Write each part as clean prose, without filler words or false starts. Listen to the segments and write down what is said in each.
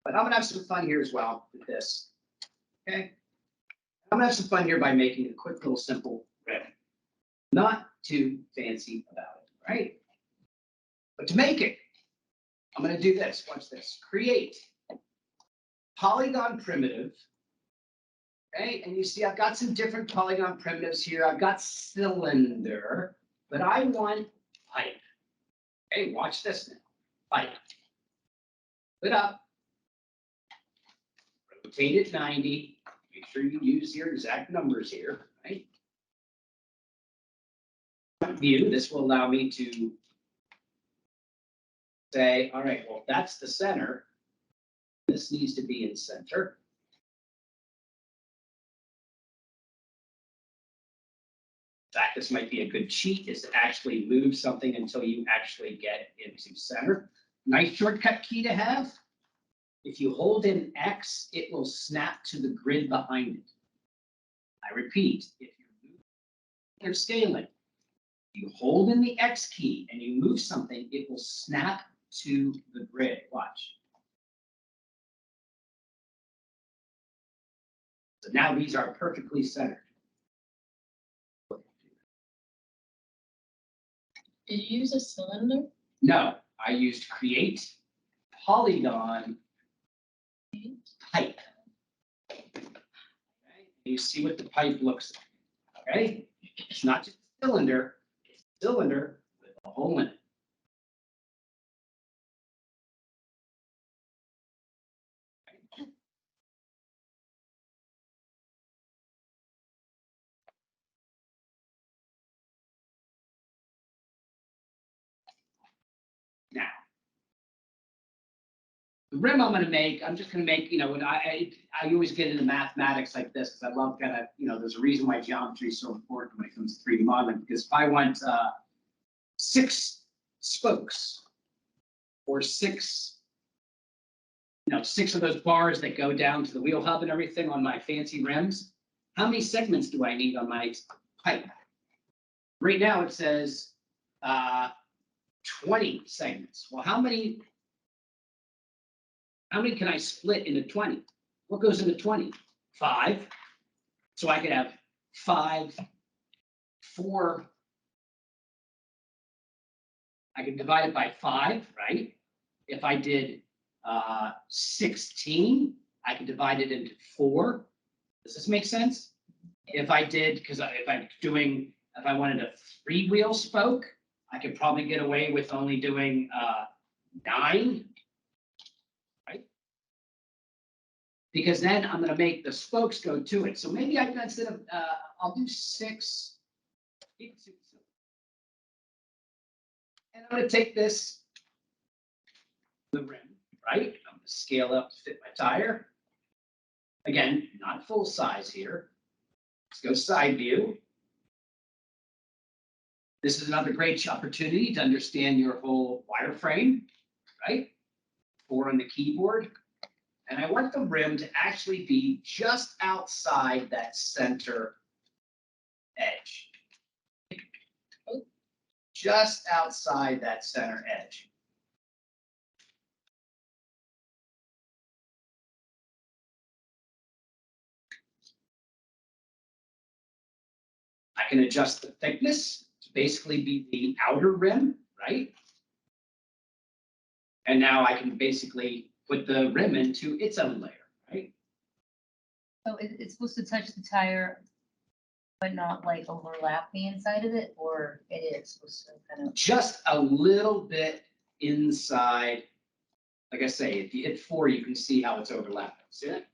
But I'm gonna have some fun here as well with this. Okay. I'm gonna have some fun here by making a quick little simple rim. Not too fancy about it, right? But to make it, I'm gonna do this. Watch this. Create polygon primitive. Okay, and you see I've got some different polygon primitives here. I've got cylinder, but I want pipe. Okay, watch this now. Pipe. Put up. Rotate it 90. Make sure you use your exact numbers here, right? View. This will allow me to say, all right, well, that's the center. This needs to be in center. In fact, this might be a good cheat, is to actually move something until you actually get into center. Nice shortcut key to have. If you hold in X, it will snap to the grid behind it. I repeat, if you're scaling, you hold in the X key and you move something, it will snap to the grid. Watch. So now these are perfectly centered. Did you use a cylinder? No, I used create polygon pipe. Okay. You see what the pipe looks like. Okay, it's not just a cylinder, it's a cylinder with a hole in it. Now, the rim I'm going to make, I'm just going to make, when I always get into mathematics like this because I love kind of, there's a reason why geometry is so important when it comes to 3D modeling, because if I want 6 spokes or 6 of those bars that go down to the wheel hub and everything on my fancy rims, how many segments do I need on my pipe? Right now it says 20 segments. Well, how many can I split into 20? What goes into 20? 5. So I could have 5, 4. I could divide it by 5, right? If I did 16, I could divide it into 4. Does this make sense? If I did, because if I wanted a 3-wheel spoke, I could probably get away with only doing 9, right? Because then I'm going to make the spokes go to it. So maybe I can, instead of, I'll do 6. And I'm going to take this, the rim, right? I'm going to scale up to fit my tire. Again, not full size here. Let's go side view. This is another great opportunity to understand your whole wireframe, right? 4 on the keyboard. And I want the rim to actually be just outside that center edge. Just outside that center edge. I can adjust the thickness to basically be the outer rim, right? And now I can basically put the rim into its own layer, right? So it's supposed to touch the tire, but not like overlap the inside of it, or it is supposed to kind of? Just a little bit inside. Like I say, if you hit 4, you can see how it's overlapping. See that?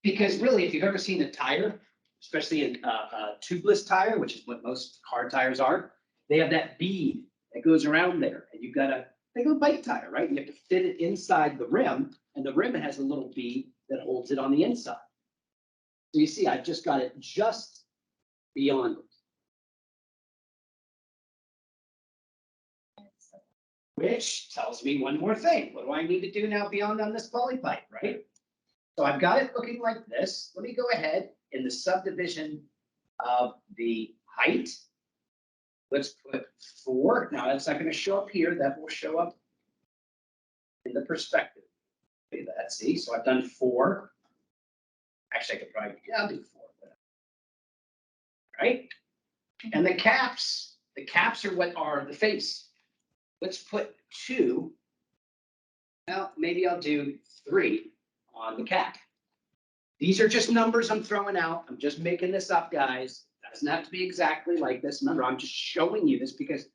Because really, if you've ever seen a tire, especially a tubeless tire, which is what most car tires are, they have that bead that goes around there, and you've got a think of a bike tire, right? You have to fit it inside the rim, and the rim has a little bead that holds it on the inside. So you see, I've just got it just beyond it. Which tells me one more thing. What do I need to do now beyond on this poly pipe, right? So I've got it looking like this. Let me go ahead in the subdivision of the height. Let's put 4. Now that's not going to show up here. That will show up in the perspective. Look at that, see, so I've done 4. Actually, I could probably, yeah, I'll do 4. Right? And the caps are what are the face. Let's put 2. Well, maybe I'll do 3 on the cap. These are just numbers I'm throwing out. I'm just making this up, guys. Doesn't have to be exactly like this. Remember, I'm just showing you this because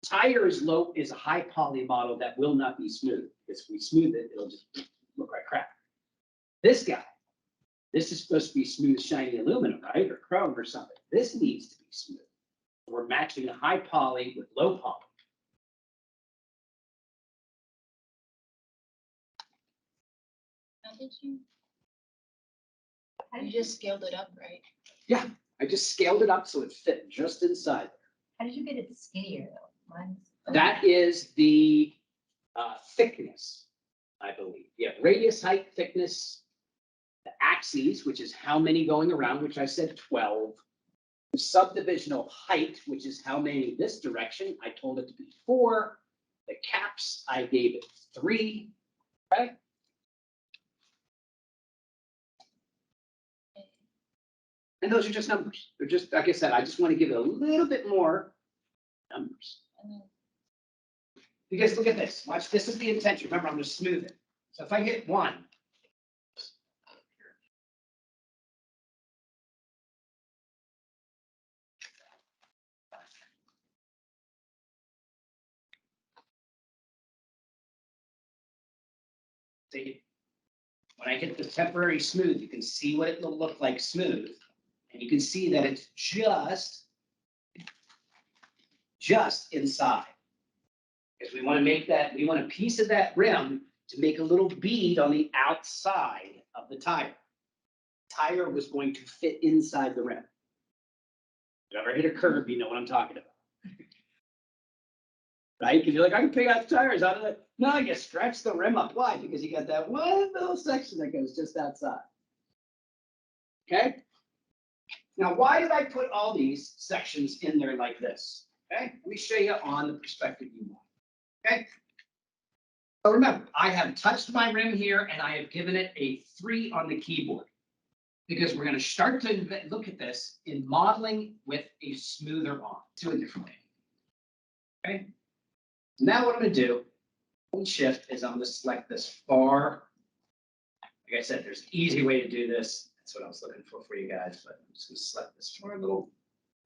tire is a high poly model that will not be smooth. Because if we smooth it, it'll just look like crap. This guy, this is supposed to be smooth, shiny aluminum, right? Or chrome or something. This needs to be smooth. We're matching the high poly with low poly. How did you? You just scaled it up, right? Yeah, I just scaled it up so it fit just inside. How did you get it skinnier though? Mine's. That is the thickness, I believe. You have radius, height, thickness, the axes, which is how many going around, which I said 12. The subdivisional height, which is how many this direction, I told it to be 4. The caps, I gave it 3. Okay. And those are just numbers. They're just, like I said, I just want to give it a little bit more numbers. Because look at this. Watch, this is the intention. Remember, I'm going to smooth it. So if I hit 1, see, when I hit the temporary smooth, you can see what it will look like smooth. And you can see that it's just inside. Because we want to make that, we want a piece of that rim to make a little bead on the outside of the tire. Tire was going to fit inside the rim. If you ever hit a curve, you know what I'm talking about. Right? Because you're like, I can pick out the tires out of it. No, you stretch the rim up. Why? Because you got that one little section that goes just outside. Okay? Now, why did I put all these sections in there like this? Okay? Let me show you on the perspective you want. Okay? So remember, I have touched my rim here and I have given it a 3 on the keyboard. Because we're going to start to look at this in modeling with a smoother on. Do it differently. Okay? Now what I'm going to do, hold shift, is I'm going to select this far. Like I said, there's an easy way to do this. That's what I was looking for you guys. But I'm just going to select this far a little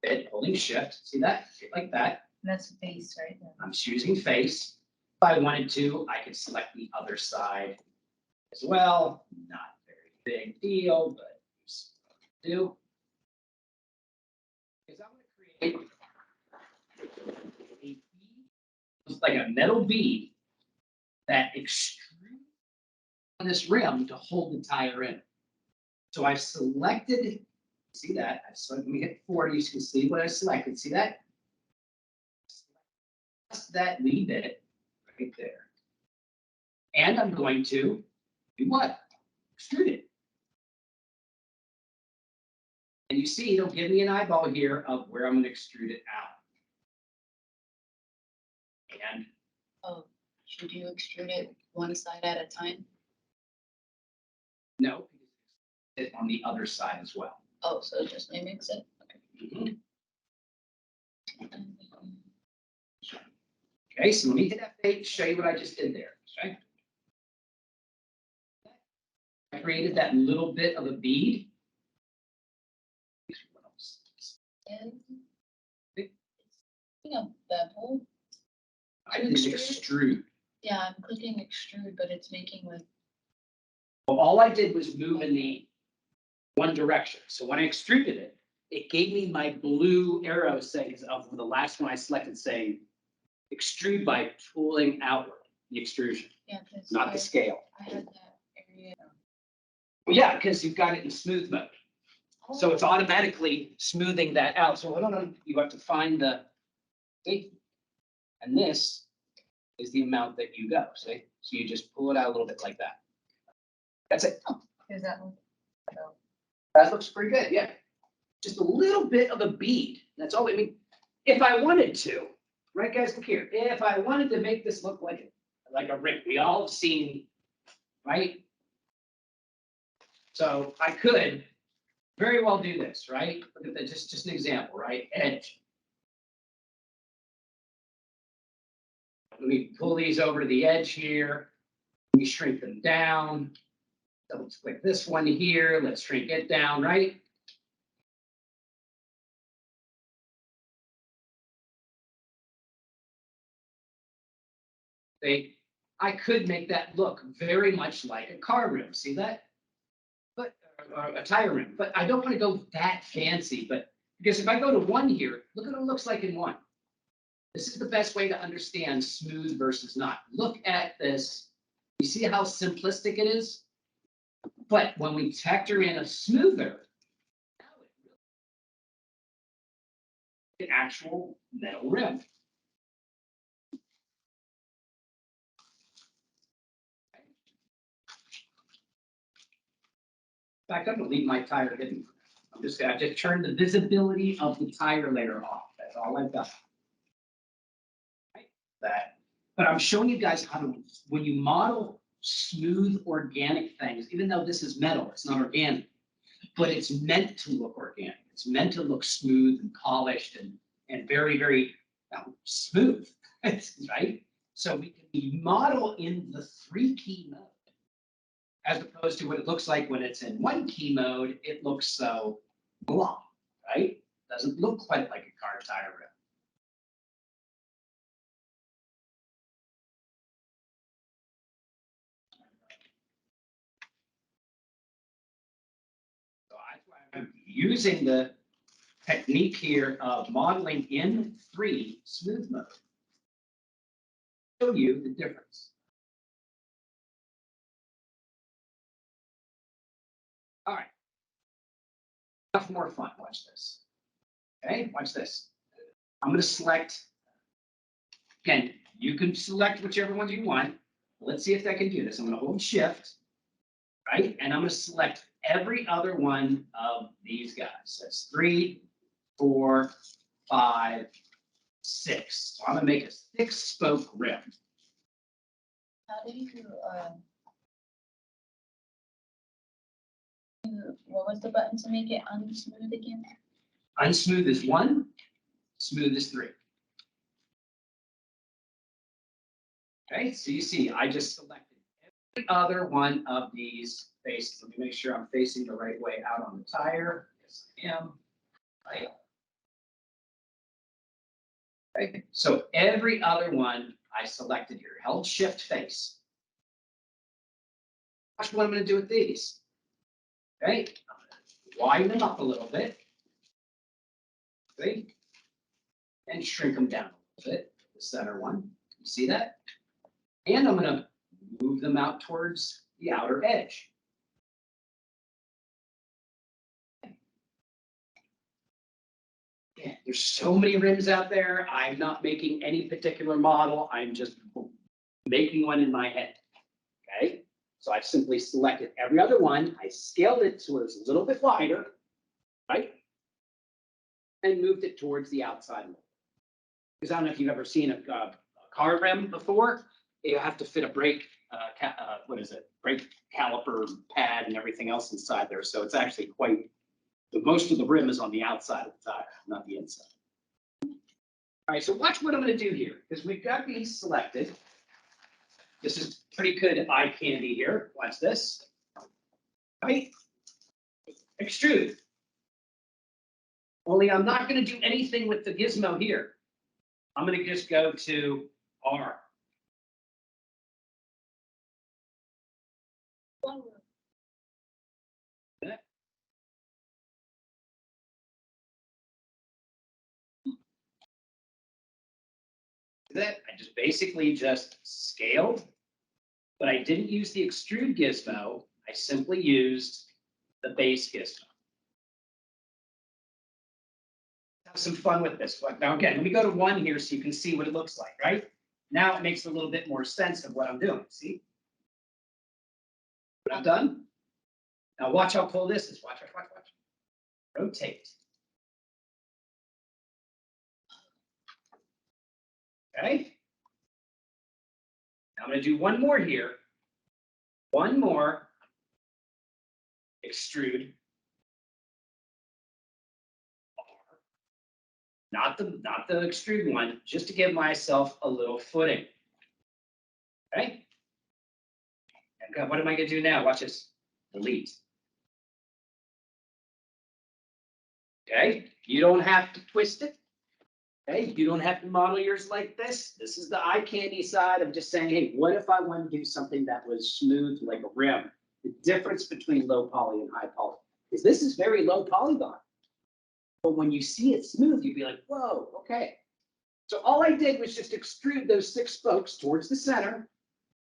bit, holding shift. See that? Like that. And that's the face, right? Yeah. I'm choosing face. If I wanted to, I could select the other side as well. Not a very big deal, but do. Because I'm going to create a bead, it's like a metal bead that extrudes on this rim to hold the tire in. So I've selected, see that? Let me hit 40, you can see what I selected. See that? Just that wee bit right there. And I'm going to do what? Extrude it. And you see, it'll give me an eyeball here of where I'm going to extrude it out. And Oh, should you extrude it one side at a time? no, it's on the other side as well. Oh, so it just mimics it? Okay. Okay, so let me hit F8 to show you what I just did there. Okay. I created that little bit of a bead. And it's a bevel. I didn't extrude. Yeah, I'm clicking extrude, but it's making like. Well, all I did was move in the one direction. So when I extruded it, it gave me my blue arrow saying, of the last one I selected saying, extrude by pulling outward, the extrusion, Yeah, not the scale. I had that area. Well, yeah, because you've got it in smooth mode. So it's automatically smoothing that out. So hold on, you have to find the, see? And this is the amount that you go, see? So you just pull it out a little bit like that. That's it. Here's that one. So, That looks pretty good, yeah. Just a little bit of a bead. That's all. I mean, if I wanted to, right, guys, look here. If I wanted to make this look like a ring, we all have seen right? So I could very well do this, right? Look at that, just an example, right? Edge. Let me pull these over to the edge here. Let me shrink them down. Double click this one here. Let's shrink it down, right? I could make that look very much like a car rim. See that? But a tire rim. But I don't want to go that fancy. But because if I go to one here, look at what it looks like in one. This is the best way to understand smooth versus not. Look at this. You see how simplistic it is? But when we factor in a smoother, now it really an actual metal rim. In fact, I'm gonna leave my tire hidden. I just turned the visibility of the tire layer off. That's all I've done. Right? That, but I'm showing you guys how to, when you model smooth organic things, even though this is metal, it's not organic, but it's meant to look organic. It's meant to look smooth and polished and very, very smooth, right? So we can model in the 3 key mode, as opposed to what it looks like when it's in 1 key mode. It looks so blah, right? Doesn't look quite like a car tire rim. So that's why I'm using the technique here of modeling in 3 smooth mode. Show you the difference. All right. Enough more fun. Watch this. Okay, watch this. I'm going to select. Again, you can select whichever ones you want. Let's see if I can do this. I'm going to hold Shift, right? And I'm going to select every other one of these guys. That's 3, 4, 5, 6. So I'm going to make a 6-spoke rim. How do you, what was the button to make it unsmooth again? Unsmooth is 1, smooth is 3. Okay, so you see, I just selected every other one of these faces. Let me make sure I'm facing the right way out on the tire. Yes, I am. Right. Okay, so every other one I selected here, held Shift face. Watch what I'm going to do with these. Okay, I'm going to widen them up a little bit. Okay, and shrink them down a little bit. The center one, you see that? And I'm going to move them out towards the outer edge. Yeah, there's so many rims out there. I'm not making any particular model. I'm just making one in my head. Okay, so I simply selected every other one. I scaled it so it was a little bit wider, right? And moved it towards the outside. Because I don't know if you've ever seen a car rim before. You have to fit a brake, what is it? Brake caliper pad and everything else inside there. So it's actually quite, most of the rim is on the outside of the tire, not the inside. All right, so watch what I'm going to do here, because we've got these selected. This is pretty good eye candy here. Watch this. Right? Extrude. Only I'm not going to do anything with the gizmo here. I'm going to just go to R. That I just basically just scaled, but I didn't use the extrude gizmo. I simply used the base gizmo. Have some fun with this one. Now again, let me go to 1 here so you can see what it looks like, right? Now it makes a little bit more sense of what I'm doing. See what I've done? Now watch how cool this is. Watch. Rotate. Okay. Now I'm going to do 1 more here. One more. Extrude. Not the extrude one, just to give myself a little footing. Okay? And what am I gonna do now? Watch this. Delete. Okay, you don't have to twist it. Okay, you don't have to model yours like this. This is the eye candy side of just saying, hey, what if I want to do something that was smooth like a rim? The difference between low poly and high poly is this is very low polygon. But when you see it smooth, you'd be like, whoa, okay. So all I did was just extrude those 6 spokes towards the center,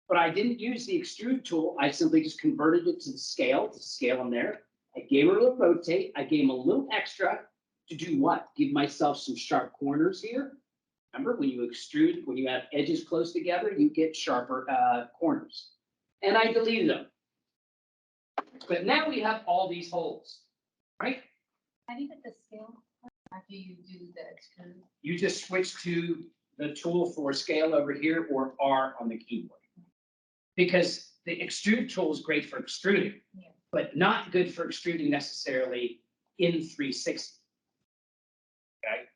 but I didn't use the extrude tool. I simply just converted it to scale them there. I gave her a little rotate. I gave them a little extra to do what? Give myself some sharp corners here. Remember, when you extrude, when you have edges close together, you get sharper corners. And I deleted them. But now we have all these holes, right? How do you get the scale after you do the extrude? You just switch to the tool for scale over here or R on the keyboard. Because the extrude tool is great for extruding, Yeah. but not good for extruding necessarily in 360. Okay?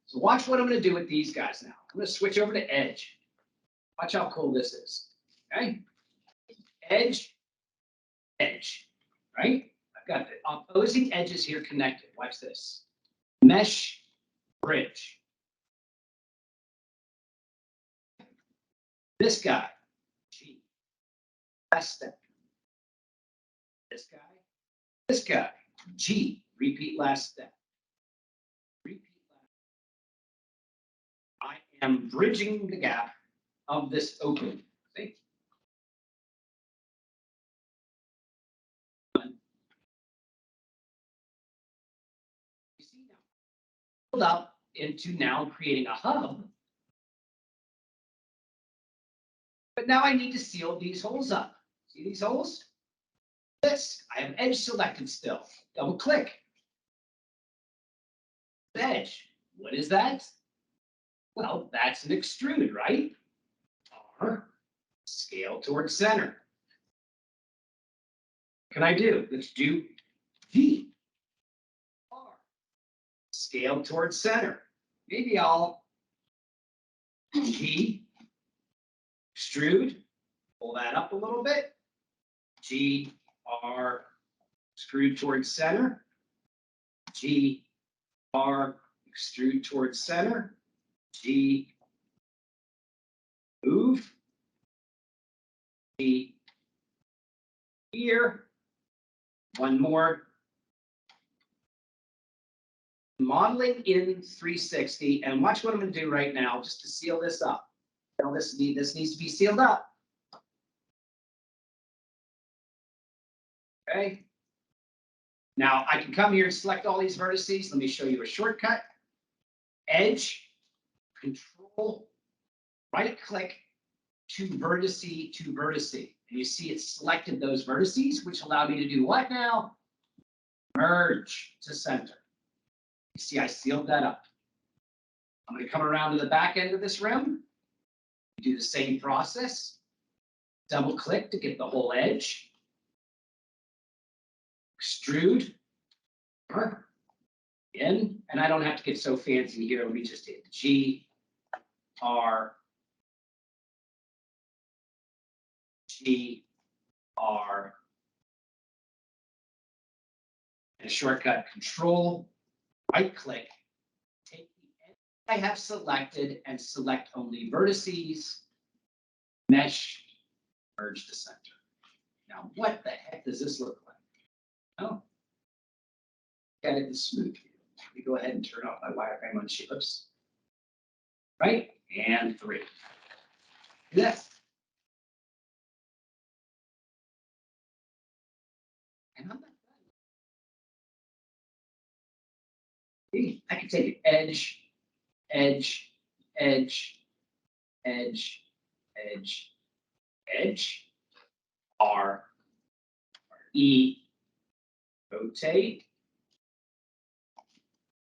So watch what I'm going to do with these guys now. I'm going to switch over to edge. Watch how cool this is. Okay? Edge, edge, right? I've got the opposing edges here connected. Watch this. Mesh, bridge. This guy, G. Last step. This guy, G. Repeat last step. Repeat last. I am bridging the gap of this opening. See? You see now, build up into now creating a hub. But now I need to seal these holes up. See these holes? This, I have edge selected still. Double click. Edge. What is that? Well, that's an extrude, right? R, scale towards center. What can I do? Let's do G. R, scale towards center. Maybe I'll G, extrude, pull that up a little bit. G, R, extrude towards center. G, R, extrude towards center. G, move. G, here. One more. Modeling in 360, and watch what I'm going to do right now just to seal this up. Now this needs to be sealed up. Okay. Now I can come here and select all these vertices. Let me show you a shortcut. Edge, Control, right click to vertice to vertice. And you see it selected those vertices, which allow me to do what now? Merge to center. You see, I sealed that up. I'm going to come around to the back end of this rim. Do the same process. Double click to get the whole edge. Extrude. In, and I don't have to get so fancy here. Let me just hit G, R, G, R, and a shortcut Control, right click, take the edge I have selected and select only vertices, mesh, merge to center. Now, what the heck does this look like? Oh, get it in smooth. Let me go ahead and turn off my wireframe on shapes. Right, and 3. This. And I'm not done. See, I can take edge, edge, edge, edge, edge, edge, R, E, rotate,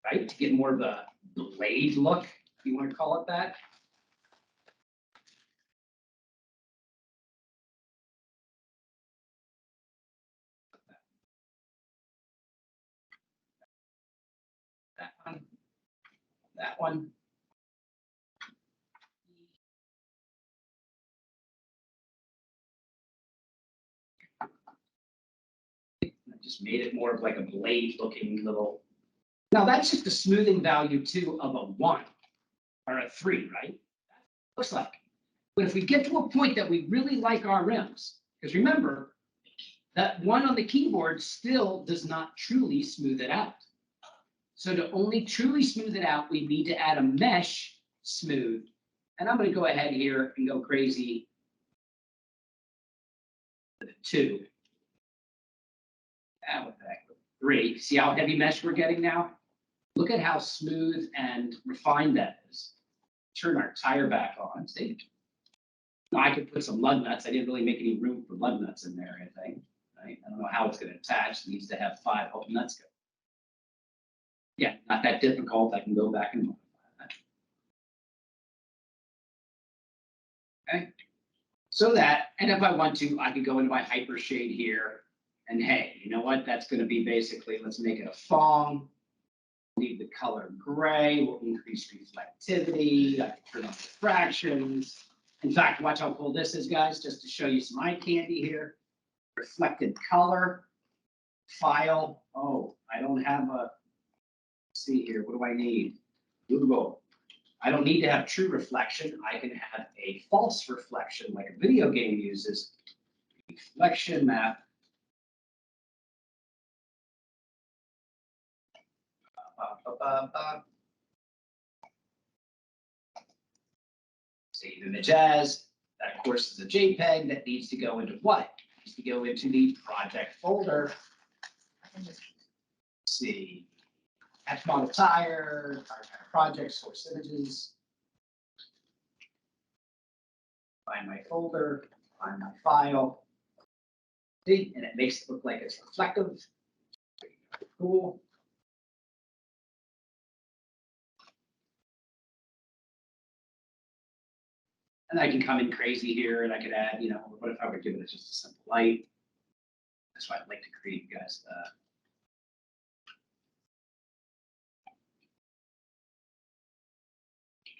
right, to get more of a blade look, if you want to call it that. that one. I just made it more of like a blade looking little. Now that's just the smoothing value too of a 1 or a 3, right? Looks like. But if we get to a point that we really like our rims, because remember, that 1 on the keyboard still does not truly smooth it out. So to only truly smooth it out, we need to add a mesh smooth. And I'm going to go ahead here and go crazy with a 2. And what the heck, 3. See how heavy mesh we're getting now? Look at how smooth and refined that is. Turn our tire back on. See? Now I could put some lug nuts. I didn't really make any room for lug nuts in there or anything. Right? I don't know how it's going to attach. It needs to have 5 open nuts go. Yeah, not that difficult. I can go back and modify that. Okay. So that, and if I want to, I could go into my hyper shade here. And hey, you know what? That's going to be basically, let's make it a fawn. Leave the color gray. We'll increase reflectivity. I can turn on diffractions. In fact, watch how cool this is, guys, just to show you some eye candy here. Reflected color. File. Oh, I don't have a, let's see here. What do I need? Google. I don't need to have true reflection. I can have a false reflection like a video game uses. Reflection map. Save image as. That, of course, is a JPEG that needs to go into what? It needs to go into the project folder. Let's see. Patch model tire, tire project, source images. Find my folder, find my file. See, and it makes it look like it's reflective. Cool. And I can come in crazy here and I could add, you know, what if I would give it just a simple light? That's why I'd like to create, you guys,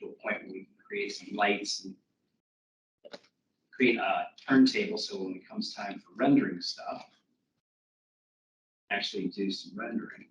to a point where we can create some lights and create a turntable so when it comes time for rendering stuff, actually do some rendering.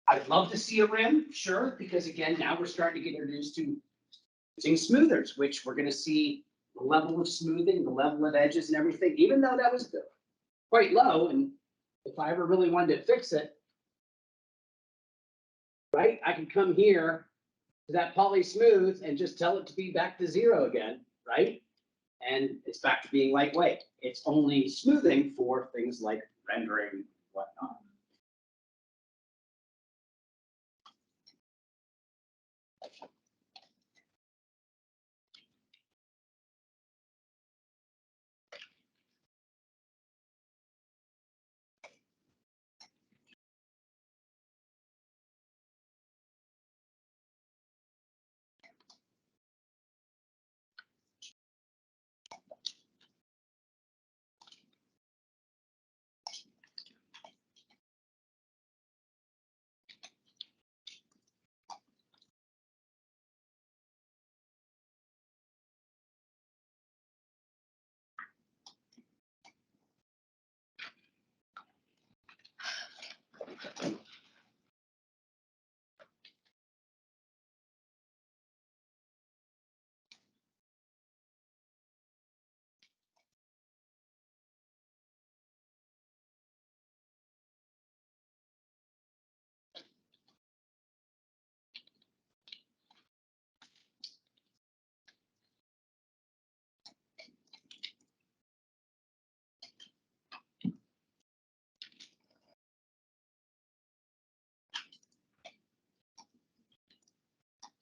I'd love to see a rim, sure, because again, now we're starting to get introduced to using smoothers, which we're going to see the level of smoothing, the level of edges and everything, even though that was quite low. And if I ever really wanted to fix it, right, I can come here to that poly smooth and just tell it to be back to 0 again, right? And it's back to being lightweight. It's only smoothing for things like rendering and whatnot.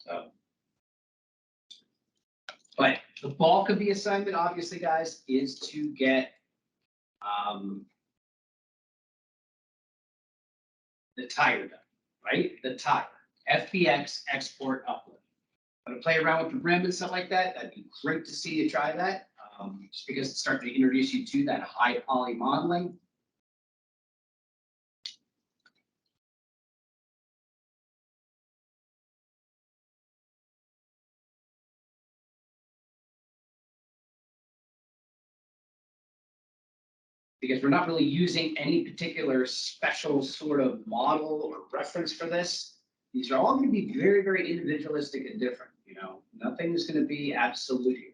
So, but the bulk of the assignment, obviously, guys, is to get the tire done. right? The tire, FBX export upload. Want to play around with the rim and stuff like that? That'd be great to see you try that. Just because it's starting to introduce you to that high poly modeling. Because we're not really using any particular special sort of model or reference for this. These are all going to be very, very individualistic and different, you know, nothing is going to be absolute here.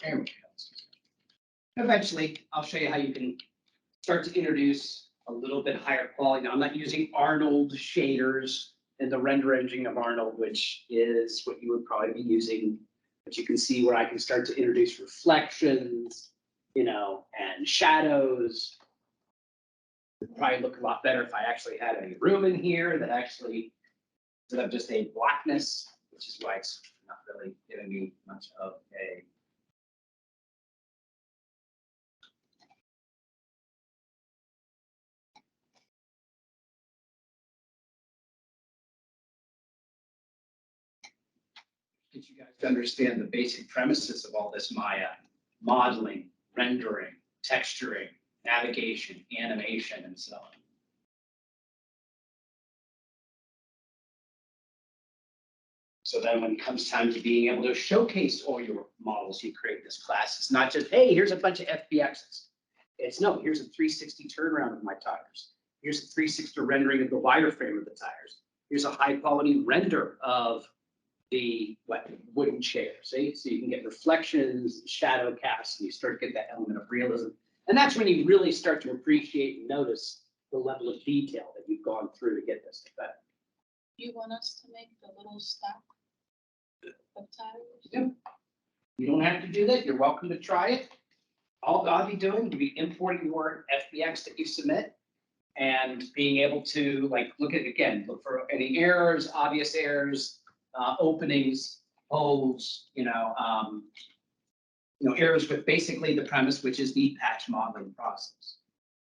There we go. Eventually, I'll show you how you can start to introduce a little bit higher quality. Now, I'm not using Arnold shaders in the render engine of Arnold, which is what you would probably be using. But you can see where I can start to introduce reflections, you know, and shadows. It would probably look a lot better if I actually had a room in here that actually, instead of just a blackness, which is why it's not really giving me much of a get you guys to understand the basic premises of all this Maya: modeling, rendering, texturing, navigation, animation, and so on. So then when it comes time to being able to showcase all your models you create in this class, it's not just, hey, here's a bunch of FBXs. It's no, here's a 360 turnaround of my tires. Here's a 360 rendering of the wider frame of the tires. Here's a high quality render of the wooden chair, see? So you can get reflections, shadow casts, and you start to get that element of realism. And that's when you really start to appreciate and notice the level of detail that you've gone through to get this better. You want us to make the little stack of tires? Yeah. You don't have to do that. You're welcome to try it. All I'll be doing will be importing your FBX that you submit and being able to look at, again, look for any errors, obvious errors, openings, holes, errors with basically the premise, which is the patch modeling process.